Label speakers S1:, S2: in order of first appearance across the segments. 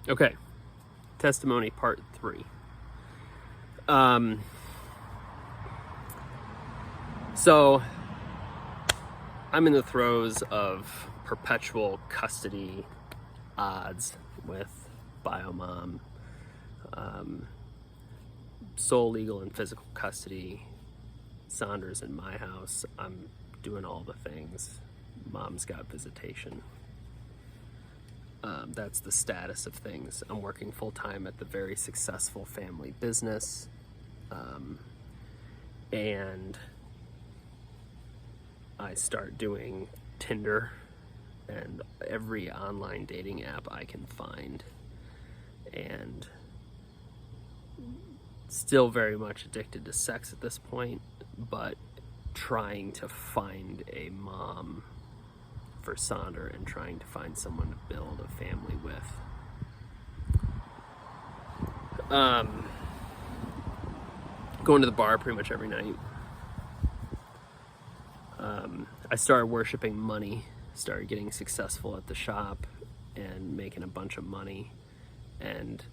S1: Okay, testimony part 3. So I'm in the throes of perpetual custody odds with Biomom, sole legal and physical custody. Saunders in my house. I'm doing all the things. Mom's got visitation. That's the status of things. I'm working full-time at the very successful family business. And I start doing Tinder and every online dating app I can find. And still very much addicted to sex at this point, but trying to find a mom for Sonder and trying to find someone to build a family with. Going to the bar pretty much every night. I started worshiping money, started getting successful at the shop and making a bunch of money, and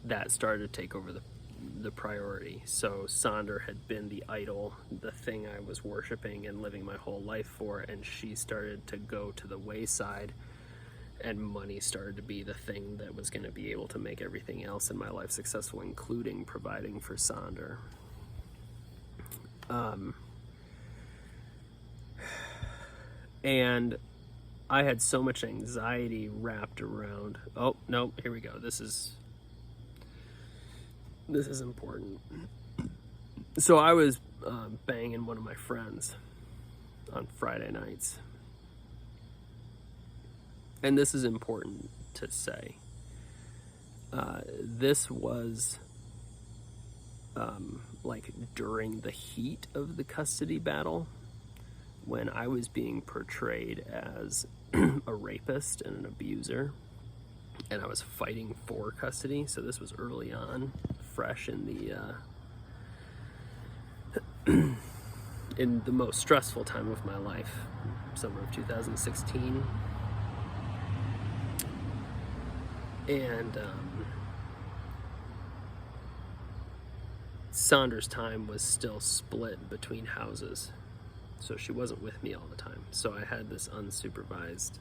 S1: that started to take over the priority. So Sonder had been the idol, the thing I was worshiping and living my whole life for, and she started to go to the wayside, and money started to be the thing that was going to be able to make everything else in my life successful, including providing for Sonder. And I had so much anxiety wrapped around, oh no, here we go, this is important. So I was banging one of my friends on Friday nights. And this is important to say. This was like during the heat of the custody battle, when I was being portrayed as a rapist and an abuser, and I was fighting for custody. So this was early on, fresh in the most stressful time of my life, summer of 2016. And Saunders' time was still split between houses, so she wasn't with me all the time. So I had this unsupervised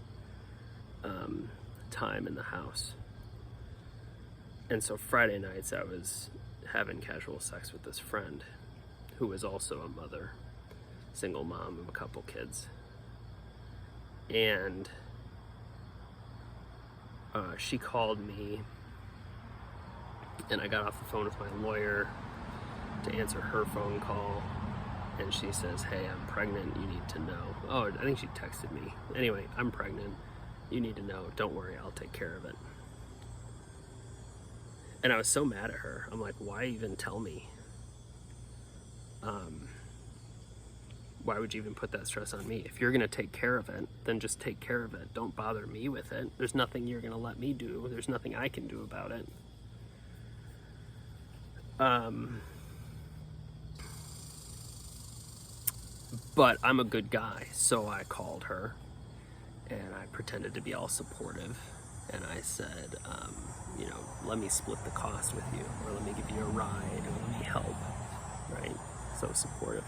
S1: time in the house. And so Friday nights I was having casual sex with this friend who was also a mother, single mom of a couple kids. And she called me, and I got off the phone with my lawyer to answer her phone call, and she says, "Hey, I'm pregnant, you need to know." Oh, I think she texted me. Anyway, "I'm pregnant, you need to know, don't worry, I'll take care of it." And I was so mad at her. I'm like, why even tell me? Why would you even put that stress on me? If you're gonna take care of it, then just take care of it. Don't bother me with it. There's nothing you're gonna let me do. There's nothing I can do about it. But I'm a good guy, so I called her and I pretended to be all supportive, and I said, let me split the cost with you, or let me give you a ride, or let me help, right? So supportive.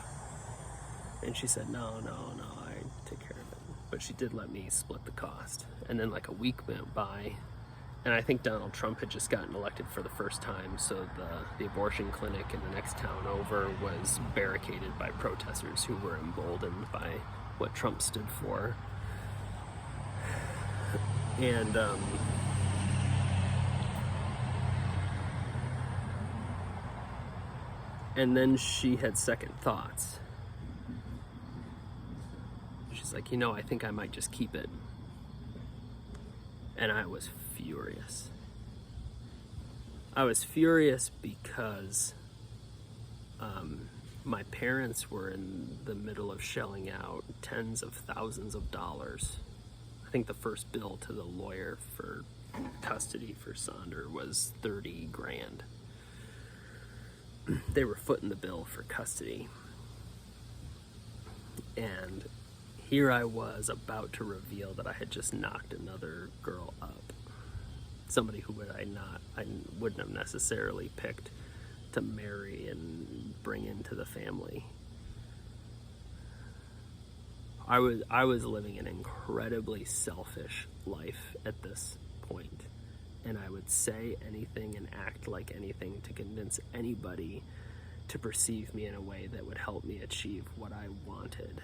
S1: And she said, no, I take care of it. But she did let me split the cost. And then like a week went by, and I think Donald Trump had just gotten elected for the first time, so the abortion clinic in the next town over was barricaded by protesters who were emboldened by what Trump stood for. And then she had second thoughts. She's like, I think I might just keep it. And I was furious. I was furious because my parents were in the middle of shelling out tens of thousands of dollars. I think the first bill to the lawyer for custody for Sonder was $30,000. They were footing the bill for custody. And here I was about to reveal that I had just knocked another girl up. somebody who I wouldn't have necessarily picked to marry and bring into the family. I was living an incredibly selfish life at this point, and I would say anything and act like anything to convince anybody to perceive me in a way that would help me achieve what I wanted.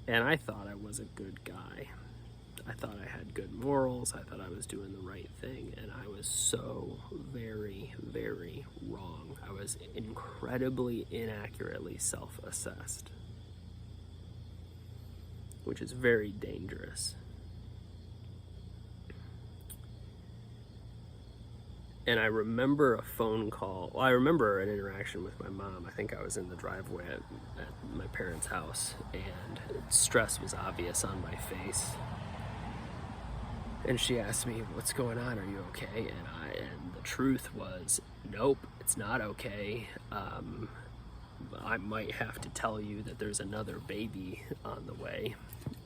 S1: And I thought I was a good guy. I thought I had good morals. I thought I was doing the right thing, and I was so very, very wrong. I was incredibly inaccurately self-assessed, which is very dangerous. And I remember a phone call. Well, I remember an interaction with my mom. I think I was in the driveway at my parents' house, and stress was obvious on my face. And she asked me, "What's going on? Are you okay?" And the truth was, nope, it's not okay. I might have to tell you that there's another baby on the way,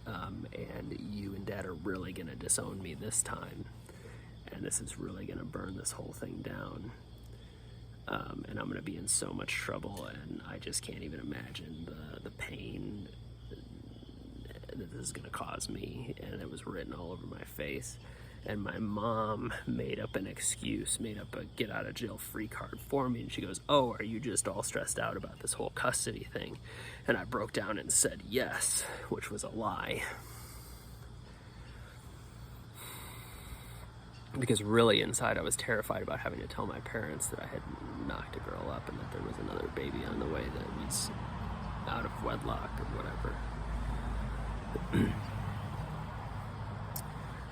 S1: and you and Dad are really gonna disown me this time, and this is really gonna burn this whole thing down, and I'm gonna be in so much trouble, and I just can't even imagine the pain that this is going to cause me. And it was written all over my face. And my mom made up an excuse, made up a get out of jail free card for me, and she goes, "Oh, are you just all stressed out about this whole custody thing?" And I broke down and said yes, which was a lie, because really inside I was terrified about having to tell my parents that I had knocked a girl up and that there was another baby on the way that was out of wedlock or whatever.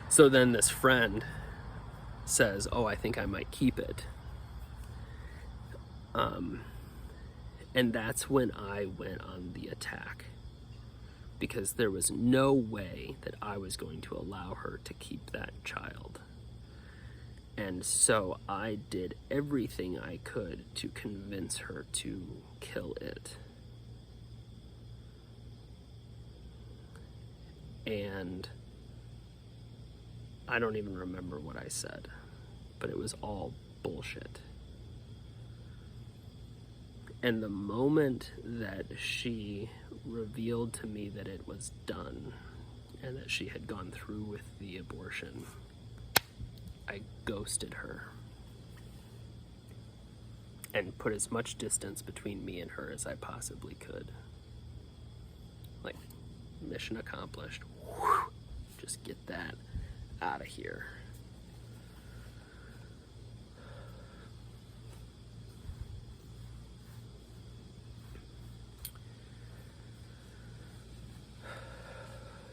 S1: So then this friend says, "Oh, I think I might keep it." And that's when I went on the attack, because there was no way that I was going to allow her to keep that child. And so I did everything I could to convince her to kill it. And I don't even remember what I said, but it was all bullshit. And the moment that she revealed to me that it was done and that she had gone through with the abortion, I ghosted her and put as much distance between me and her as I possibly could. Like, mission accomplished. Whew, just get that out of here.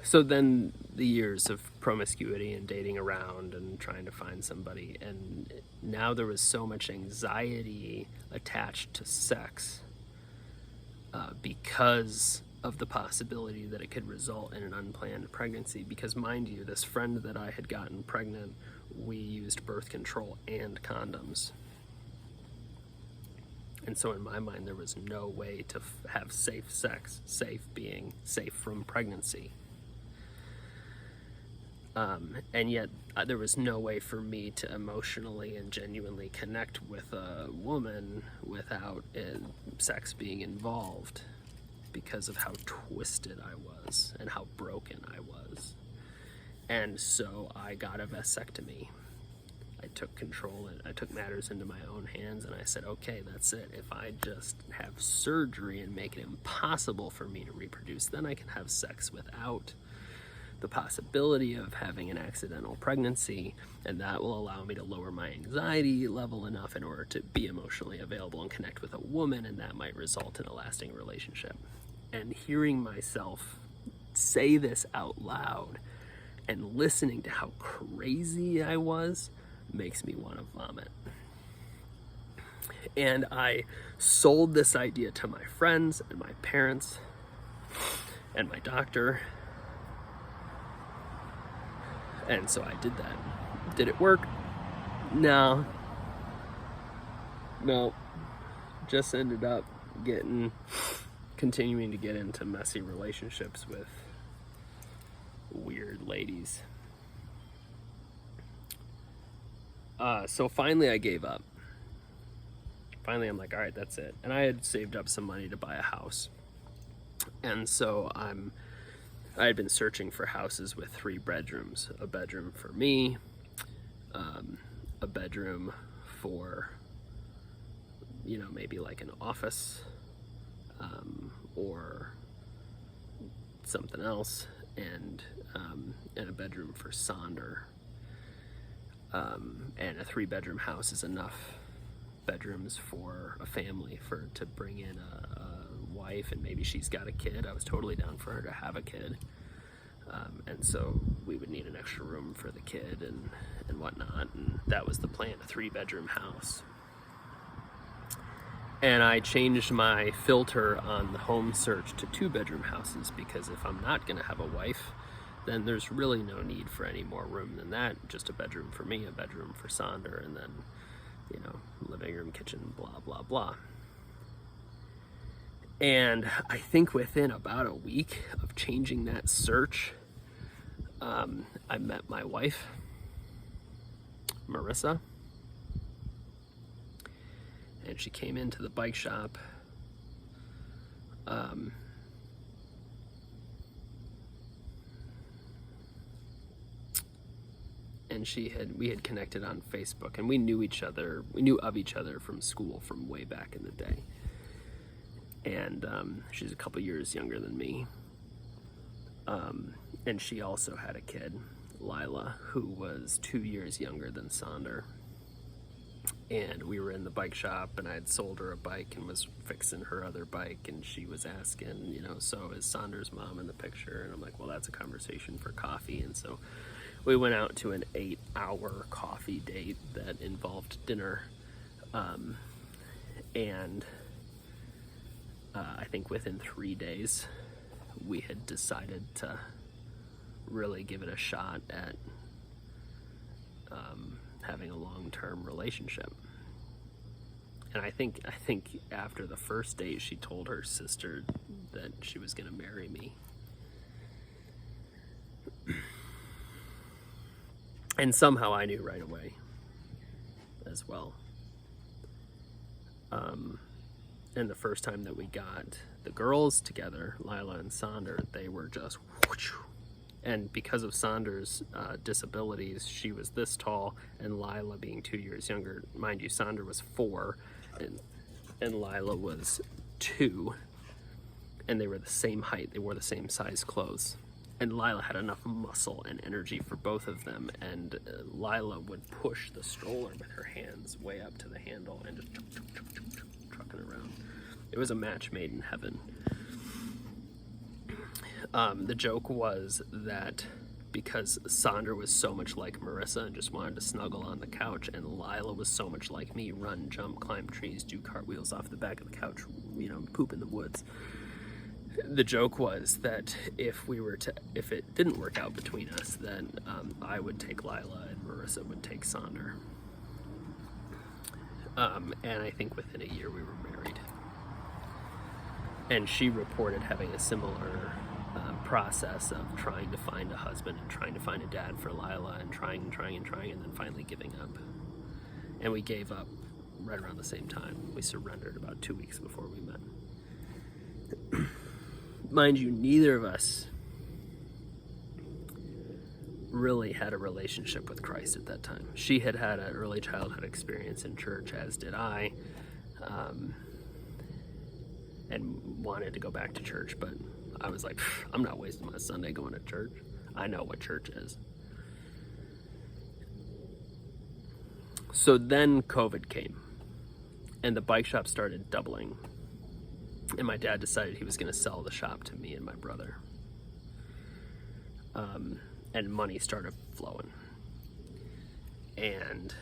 S1: So then the years of promiscuity and dating around and trying to find somebody, and now there was so much anxiety attached to sex because of the possibility that it could result in an unplanned pregnancy. Because mind you, this friend that I had gotten pregnant, we used birth control and condoms. And so in my mind, there was no way to have safe sex, safe being safe from pregnancy. And yet there was no way for me to emotionally and genuinely connect with a woman without sex being involved, because of how twisted I was and how broken I was. And so I got a vasectomy. I took control and I took matters into my own hands, and I said, okay, that's it. If I just have surgery and make it impossible for me to reproduce, then I can have sex without the possibility of having an accidental pregnancy, and that will allow me to lower my anxiety level enough in order to be emotionally available and connect with a woman, and that might result in a lasting relationship. And hearing myself say this out loud and listening to how crazy I was makes me want to vomit. And I sold this idea to my friends and my parents and my doctor. And so I did that. Did it work? No. Just ended up continuing to get into messy relationships with weird ladies. So finally I gave up. Finally I'm like, all right, that's it. And I had saved up some money to buy a house. And so I had been searching for houses with 3 bedrooms. A bedroom for me, a bedroom for, maybe like an office, or something else, and a bedroom for Sonder. And a 3-bedroom house is enough bedrooms for a family to bring in a wife, and maybe she's got a kid. I was totally down for her to have a kid. And so we would need an extra room for the kid and whatnot, and that was the plan, a 3-bedroom house. And I changed my filter on the home search to 2-bedroom houses, because if I'm not gonna have a wife, then there's really no need for any more room than that. Just a bedroom for me, a bedroom for Sonder, and then, living room, kitchen, blah, blah, blah. And I think within about a week of changing that search, I met my wife, Marissa, and she came into the bike shop. And we had connected on Facebook, and we knew of each other from school from way back in the day. And she's a couple years younger than me. And she also had a kid, Lila, who was 2 years younger than Sonder. And we were in the bike shop, and I had sold her a bike and was fixing her other bike, and she was asking, so is Sonder's mom in the picture? And I'm like, well, that's a conversation for coffee. And so we went out to an 8-hour coffee date that involved dinner. And I think within 3 days, we had decided to really give it a shot at having a long-term relationship. And I think after the first date, she told her sister that she was going to marry me. And somehow I knew right away as well. And the first time that we got the girls together, Lila and Sonder, they were just whoosh. And because of Sonder's disabilities, she was this tall, and Lila being 2 years younger, mind you, Sonder was 4, and Lila was 2, and they were the same height, they wore the same size clothes. And Lila had enough muscle and energy for both of them, and Lila would push the stroller with her hands way up to the handle and just trucking around. It was a match made in heaven. The joke was that because Sonder was so much like Marissa and just wanted to snuggle on the couch, and Lila was so much like me, run, jump, climb trees, do cartwheels off the back of the couch, poop in the woods. The joke was that if it didn't work out between us, then I would take Lila and Marissa would take Sonder. And I think within a year we were married. And she reported having a similar process of trying to find a husband and trying to find a dad for Lila, and trying, and then finally giving up. And we gave up right around the same time. We surrendered about 2 weeks before we met. Mind you, neither of us really had a relationship with Christ at that time. She had had an early childhood experience in church, as did I, and wanted to go back to church, but I was like, I'm not wasting my Sunday going to church. I know what church is. So then COVID came, and the bike shop started doubling. And my dad decided he was going to sell the shop to me and my brother. And money started flowing. And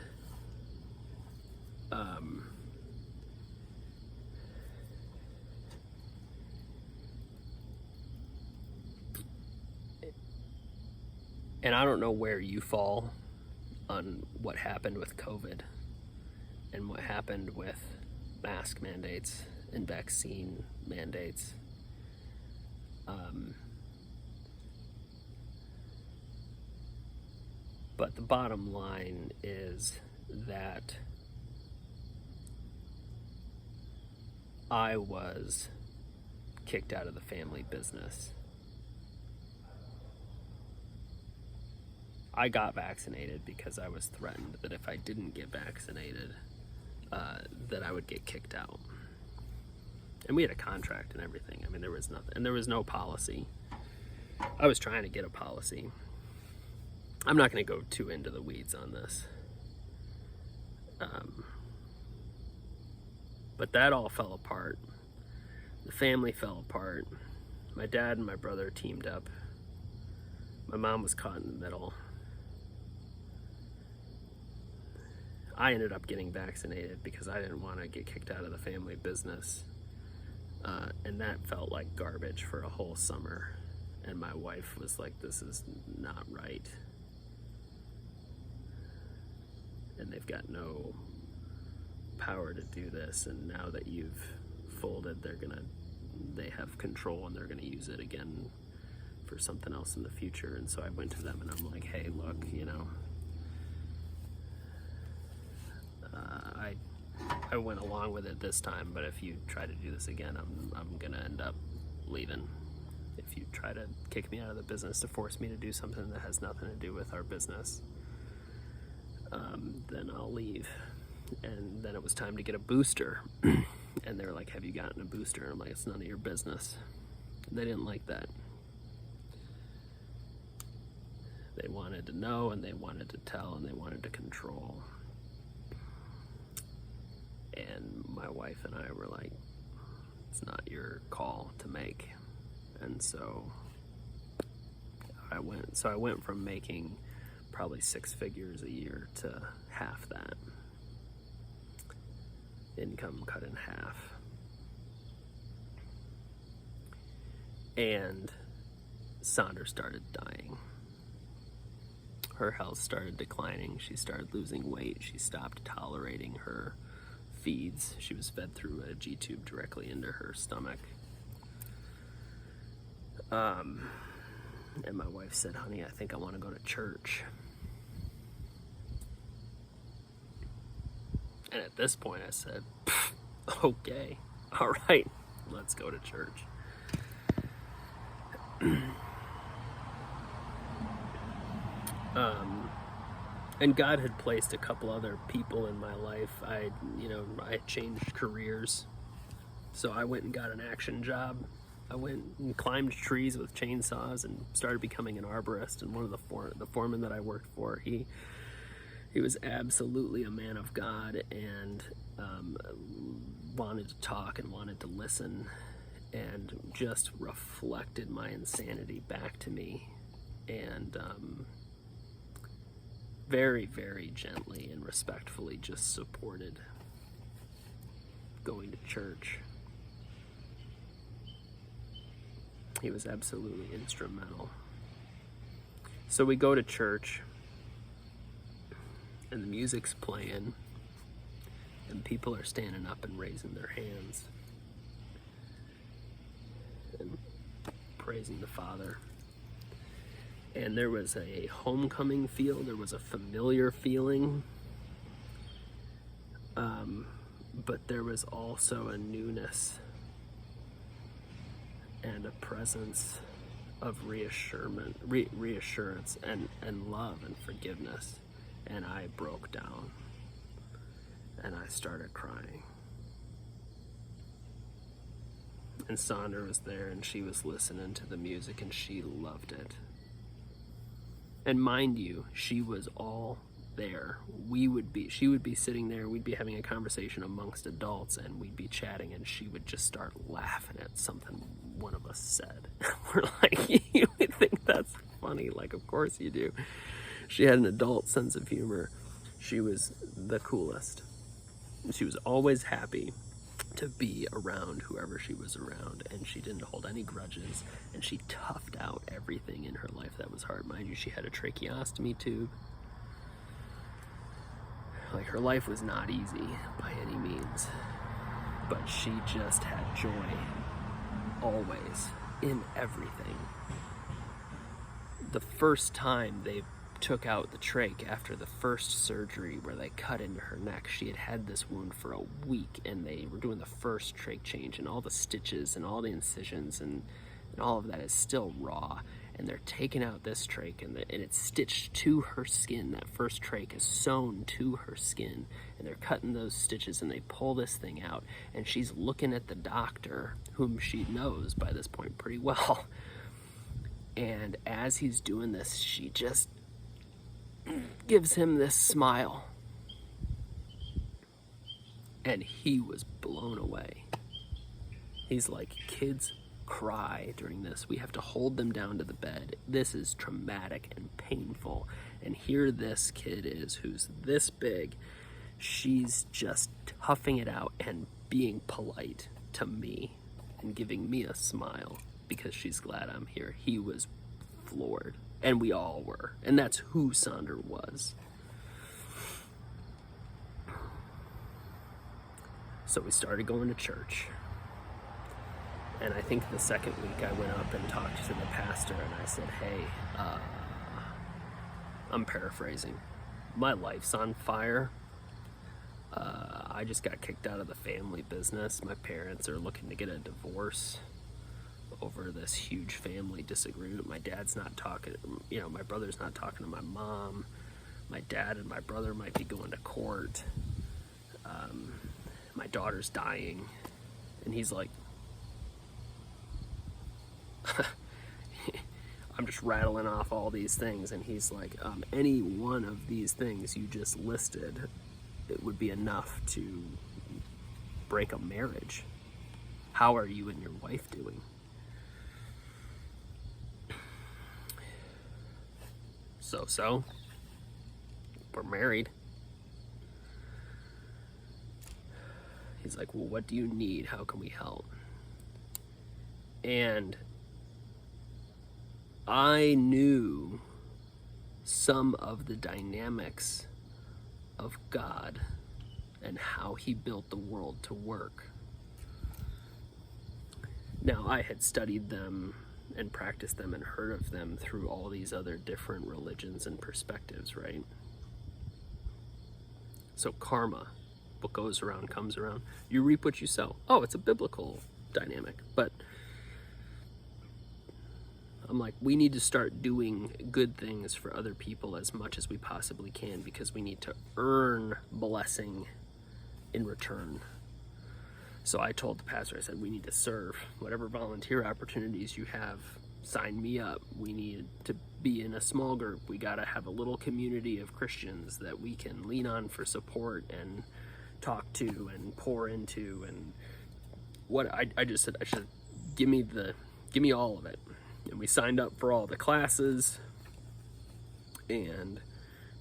S1: I don't know where you fall on what happened with COVID and what happened with mask mandates and vaccine mandates. But the bottom line is that I was kicked out of the family business. I got vaccinated because I was threatened that if I didn't get vaccinated, that I would get kicked out. And we had a contract and everything. I mean, there was nothing, and there was no policy. I was trying to get a policy. I'm not going to go too into the weeds on this. But that all fell apart. The family fell apart. My dad and my brother teamed up. My mom was caught in the middle. I ended up getting vaccinated because I didn't want to get kicked out of the family business. And that felt like garbage for a whole summer. And my wife was like, this is not right. And they've got no power to do this. And now that you've folded, they have control and they're gonna use it again for something else in the future. And so I went to them and I'm like, hey, look, I went along with it this time, but if you try to do this again, I'm gonna end up leaving. If you try to kick me out of the business to force me to do something that has nothing to do with our business, then I'll leave. And then it was time to get a booster. And they were like, have you gotten a booster? And I'm like, it's none of your business. And they didn't like that. They wanted to know, and they wanted to tell, and they wanted to control. And my wife and I were like, it's not your call to make. And so I went from making probably 6 figures a year to half that. Income cut in half. And Sandra started dying. Her health started declining. She started losing weight. She stopped tolerating her feeds. She was fed through a G-tube directly into her stomach. And my wife said, honey, I think I want to go to church. And at this point I said, okay, all right, let's go to church. And God had placed a couple other people in my life. I had changed careers. So I went and got an action job. I went and climbed trees with chainsaws and started becoming an arborist. And one of the foremen that I worked for, he was absolutely a man of God and wanted to talk and wanted to listen and just reflected my insanity back to me. And very, very gently and respectfully just supported going to church. He was absolutely instrumental. So we go to church, and the music's playing, and people are standing up and raising their hands and praising the Father. And there was a homecoming feel, there was a familiar feeling, but there was also a newness and a presence of reassurance and love and forgiveness. And I broke down and I started crying. And Sandra was there and she was listening to the music and she loved it. And mind you, she was all there. She would be sitting there, we'd be having a conversation amongst adults and we'd be chatting and she would just start laughing at something one of us said. We're like, you would think that's funny. Like, of course you do. She had an adult sense of humor. She was the coolest. She was always happy to be around whoever she was around, and she didn't hold any grudges, and she toughed out everything in her life that was hard. Mind you, she had a tracheostomy tube. Like, her life was not easy by any means, but she just had joy always in everything. The first time they took out the trach after the first surgery where they cut into her neck. She had had this wound for a week, and they were doing the first trach change, and all the stitches and all the incisions and all of that is still raw, and they're taking out this trach, and it's stitched to her skin. That first trach is sewn to her skin, and they're cutting those stitches, and they pull this thing out, and she's looking at the doctor, whom she knows by this point pretty well, and as he's doing this, she just gives him this smile, and he was blown away. He's like, kids cry during this. We have to hold them down to the bed. This is traumatic and painful. And here this kid is, who's this big. She's just toughing it out and being polite to me and giving me a smile because she's glad I'm here. He was floored, and we all were. And that's who Sonder was. So we started going to church. And I think the second week I went up and talked to the pastor, and I said, hey, I'm paraphrasing. My life's on fire. I just got kicked out of the family business. My parents are looking to get a divorce over this huge family disagreement. My dad's not talking, my brother's not talking to my mom. My dad and my brother might be going to court. My daughter's dying. And he's like, I'm just rattling off all these things, and he's like, any one of these things you just listed, it would be enough to break a marriage. How are you and your wife doing? So, we're married. He's like, well, what do you need? How can we help? And I knew some of the dynamics of God and how he built the world to work. Now, I had studied them and practiced them and heard of them through all these other different religions and perspectives, right? So karma, what goes around comes around. You reap what you sow. Oh, it's a biblical dynamic, but I'm like, we need to start doing good things for other people as much as we possibly can, because we need to earn blessing in return. So I told the pastor, I said, we need to serve. Whatever volunteer opportunities you have, sign me up. We need to be in a small group. We got to have a little community of Christians that we can lean on for support and talk to and pour into. And what I just said, I should give me all of it. And we signed up for all the classes, and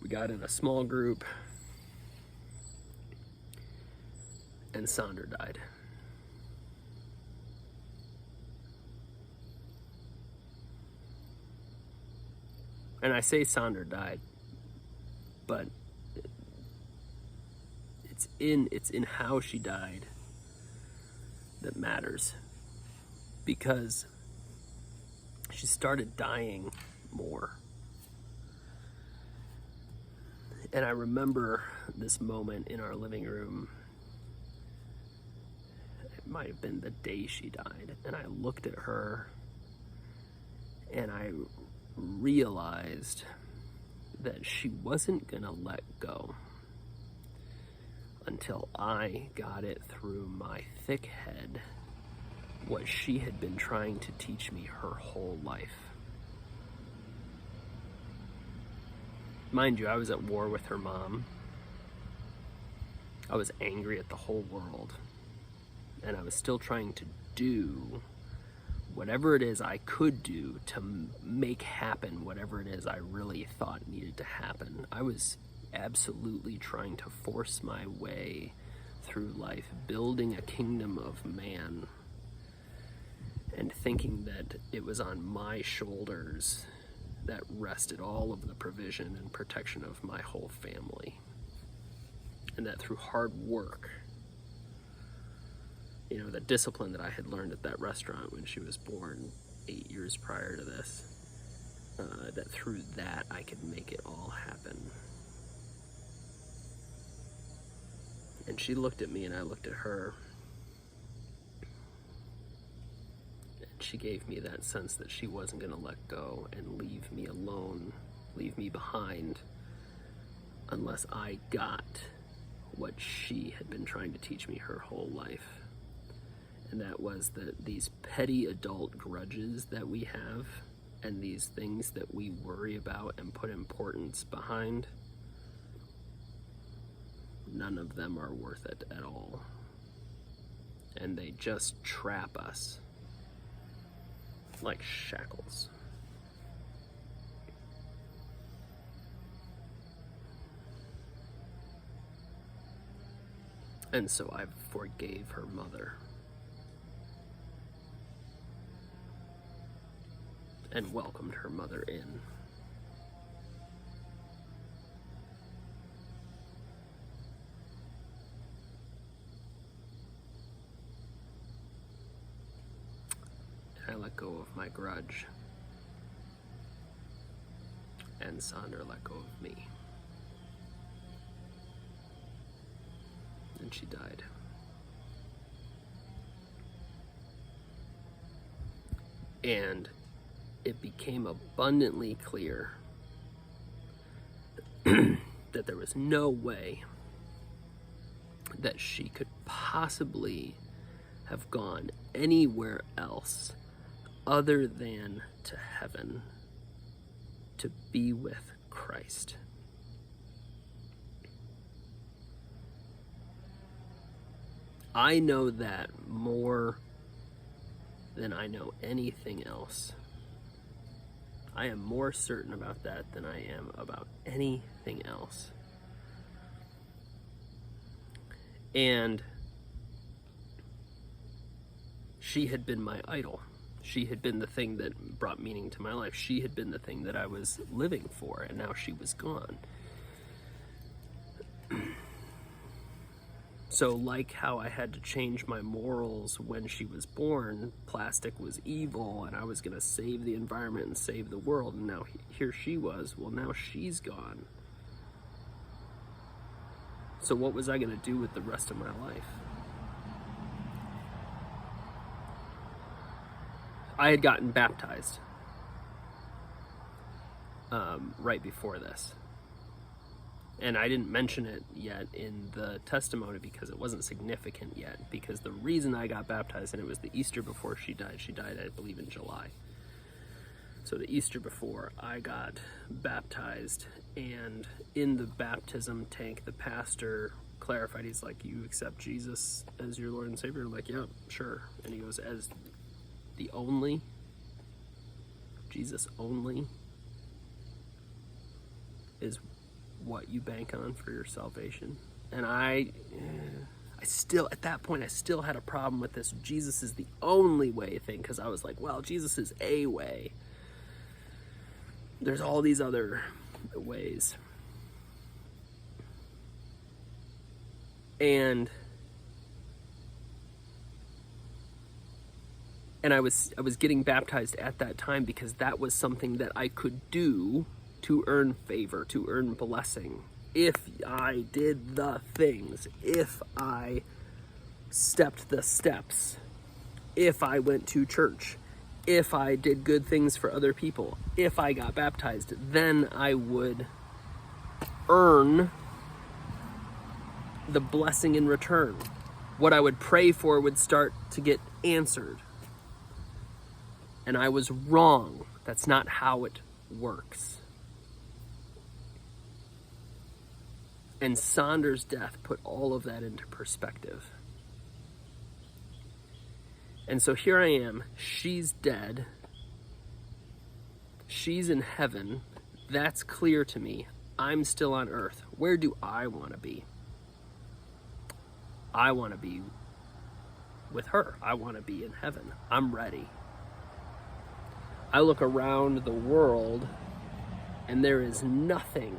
S1: we got in a small group, and Sonder died. And I say Sonder died, but it's in how she died that matters, because she started dying more. And I remember this moment in our living room. It might have been the day she died. And I looked at her, and I realized that she wasn't gonna let go until I got it through my thick head what she had been trying to teach me her whole life. Mind you, I was at war with her mom. I was angry at the whole world. And I was still trying to do whatever it is I could do to make happen whatever it is I really thought needed to happen. I was absolutely trying to force my way through life, building a kingdom of man, and thinking that it was on my shoulders that rested all of the provision and protection of my whole family. And that through hard work, the discipline that I had learned at that restaurant when she was born 8 years prior to this, that through that I could make it all happen. And she looked at me and I looked at her. And she gave me that sense that she wasn't going to let go and leave me alone, leave me behind, unless I got what she had been trying to teach me her whole life. And that was that these petty adult grudges that we have and these things that we worry about and put importance behind, none of them are worth it at all. And they just trap us like shackles. And so I forgave her mother and welcomed her mother in. And I let go of my grudge, and Sandra let go of me. And she died. And it became abundantly clear that there was no way that she could possibly have gone anywhere else other than to heaven to be with Christ. I know that more than I know anything else. I am more certain about that than I am about anything else. And she had been my idol. She had been the thing that brought meaning to my life. She had been the thing that I was living for, and now she was gone. So like how I had to change my morals when she was born, plastic was evil and I was going to save the environment and save the world, and now here she was. Well, now she's gone. So what was I going to do with the rest of my life? I had gotten baptized right before this. And I didn't mention it yet in the testimony because it wasn't significant yet. Because the reason I got baptized, and it was the Easter before she died, I believe, in July. So the Easter before, I got baptized, and in the baptism tank, the pastor clarified, he's like, "You accept Jesus as your Lord and Savior?" I'm like, "Yeah, sure." And he goes, "As the only, Jesus only, is what you bank on for your salvation?" And I still, at that point, I still had a problem with this Jesus is the only way thing, because I was like, well, Jesus is a way. There's all these other ways. And I was getting baptized at that time because that was something that I could do to earn favor, to earn blessing. If I did the things, if I stepped the steps, if I went to church, if I did good things for other people, if I got baptized, then I would earn the blessing in return. What I would pray for would start to get answered. And I was wrong. That's not how it works. And Sandra's death put all of that into perspective. And so here I am. She's dead. She's in heaven. That's clear to me. I'm still on earth. Where do I want to be? I want to be with her. I want to be in heaven. I'm ready. I look around the world and there is nothing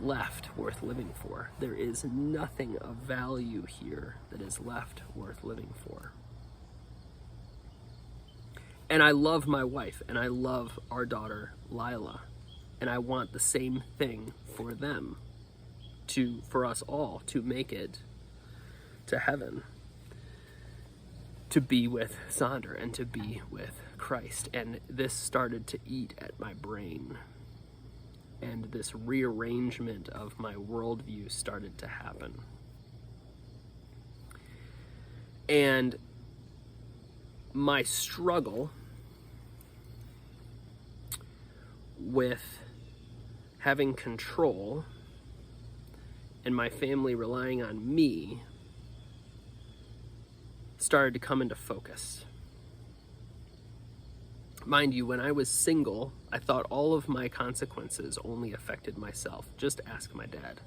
S1: left worth living for. There is nothing of value here that is left worth living for. And I love my wife, and I love our daughter, Lila. And I want the same thing for them, for us all to make it to heaven, to be with Sonder and to be with Christ. And this started to eat at my brain. And this rearrangement of my worldview started to happen. And my struggle with having control and my family relying on me started to come into focus. Mind you, when I was single, I thought all of my consequences only affected myself. Just ask my dad.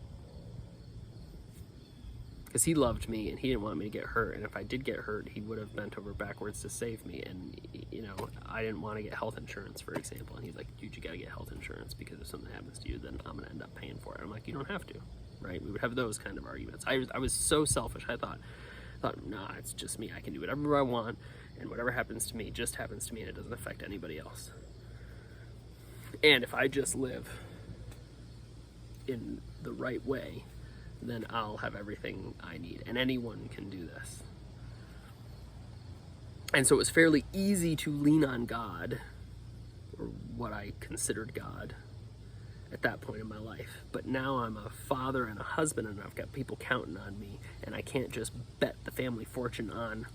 S1: Because he loved me and he didn't want me to get hurt. And if I did get hurt, he would have bent over backwards to save me. And, you know, I didn't want to get health insurance, for example. And he's like, dude, you got to get health insurance because if something happens to you, then I'm going to end up paying for it. I'm like, you don't have to, right? We would have those kind of arguments. I was so selfish. I thought, nah, it's just me. I can do whatever I want. And whatever happens to me just happens to me and it doesn't affect anybody else. And if I just live in the right way, then I'll have everything I need. And anyone can do this. And so it was fairly easy to lean on God, or what I considered God, at that point in my life. But now I'm a father and a husband, and I've got people counting on me, and I can't just bet the family fortune on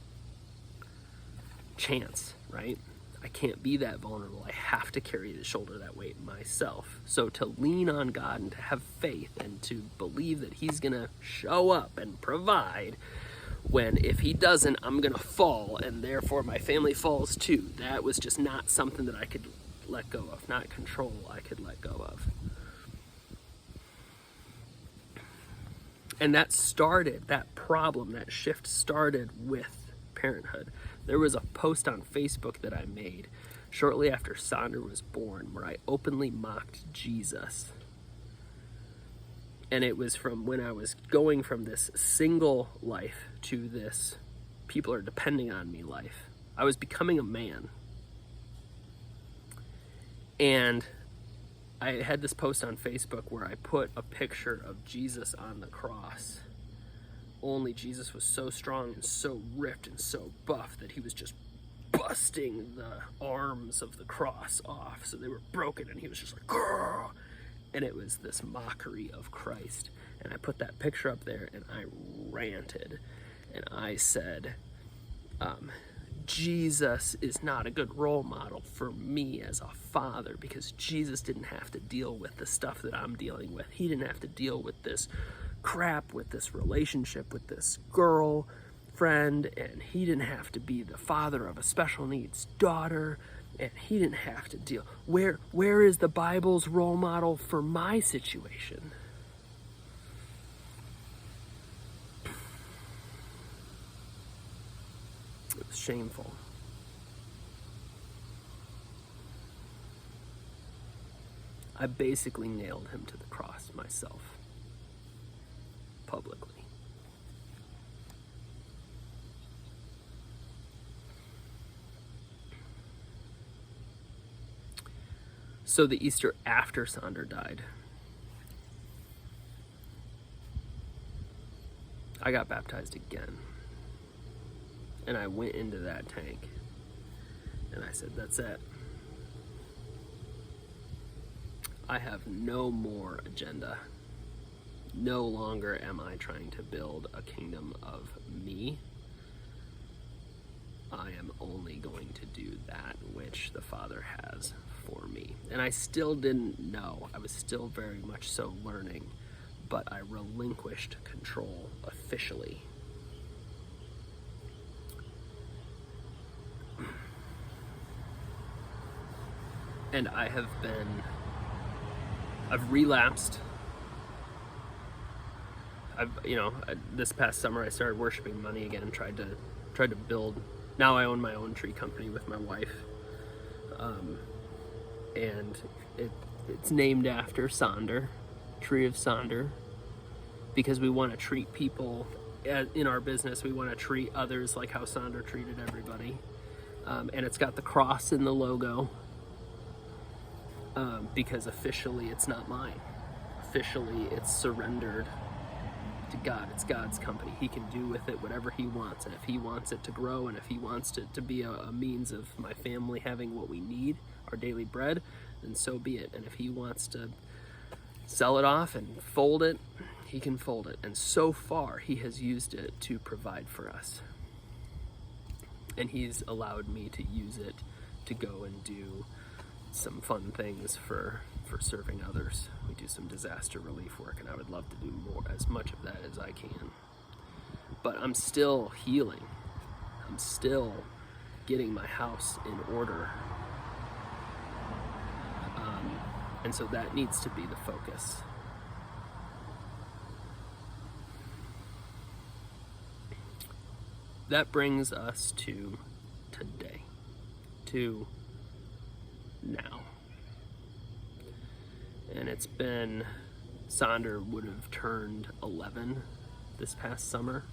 S1: chance, right? I can't be that vulnerable. I have to shoulder that weight myself. So to lean on God and to have faith and to believe that he's gonna show up and provide, when if he doesn't, I'm gonna fall, and therefore my family falls too. That was just not something that I could let go of, not control I could let go of. And that problem, that shift started with parenthood. There was a post on Facebook that I made shortly after Sonder was born where I openly mocked Jesus. And it was from when I was going from this single life to this people are depending on me life. I was becoming a man. And I had this post on Facebook where I put a picture of Jesus on the cross. Only Jesus was so strong and so ripped and so buff that he was just busting the arms of the cross off. So they were broken and he was just like, grrr! And it was this mockery of Christ. And I put that picture up there and I ranted. And I said, Jesus is not a good role model for me as a father, because Jesus didn't have to deal with the stuff that I'm dealing with. He didn't have to deal with this crap, with this relationship with this girl friend, and he didn't have to be the father of a special needs daughter, and he didn't have to deal. Where is the Bible's role model for my situation? It was shameful. I basically nailed him to the cross myself, publicly. So the Easter after Sonder died, I got baptized again. And I went into that tank and I said, that's it. I have no more agenda. No longer am I trying to build a kingdom of me. I am only going to do that which the Father has for me. And I still didn't know. I was still very much so learning, but I relinquished control officially. And I've relapsed. This past summer I started worshiping money again, tried to build. Now I own my own tree company with my wife. And it's named after Sonder, Tree of Sonder, because we want to treat people in our business. We want to treat others like how Sonder treated everybody. And it's got the cross in the logo, because officially it's not mine. Officially it's surrendered to God. It's God's company. He can do with it whatever he wants. And if he wants it to grow, and if he wants it to be a means of my family having what we need, our daily bread, then so be it. And if he wants to sell it off and fold it, he can fold it. And so far, he has used it to provide for us. And he's allowed me to use it to go and do some fun things for serving others. We do some disaster relief work, and I would love to do more, as much of that as I can. But I'm still healing. I'm still getting my house in order. And so that needs to be the focus. That brings us to today, to now. And it's been, Sonder would have turned 11 this past summer.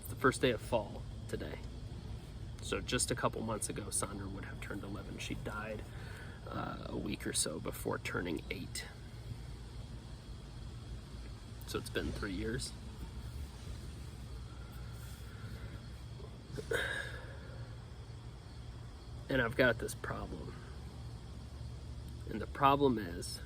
S1: It's the first day of fall today. So just a couple months ago, Sonder would have turned 11. She died a week or so before turning 8. So it's been 3 years. And I've got this problem. And the problem is,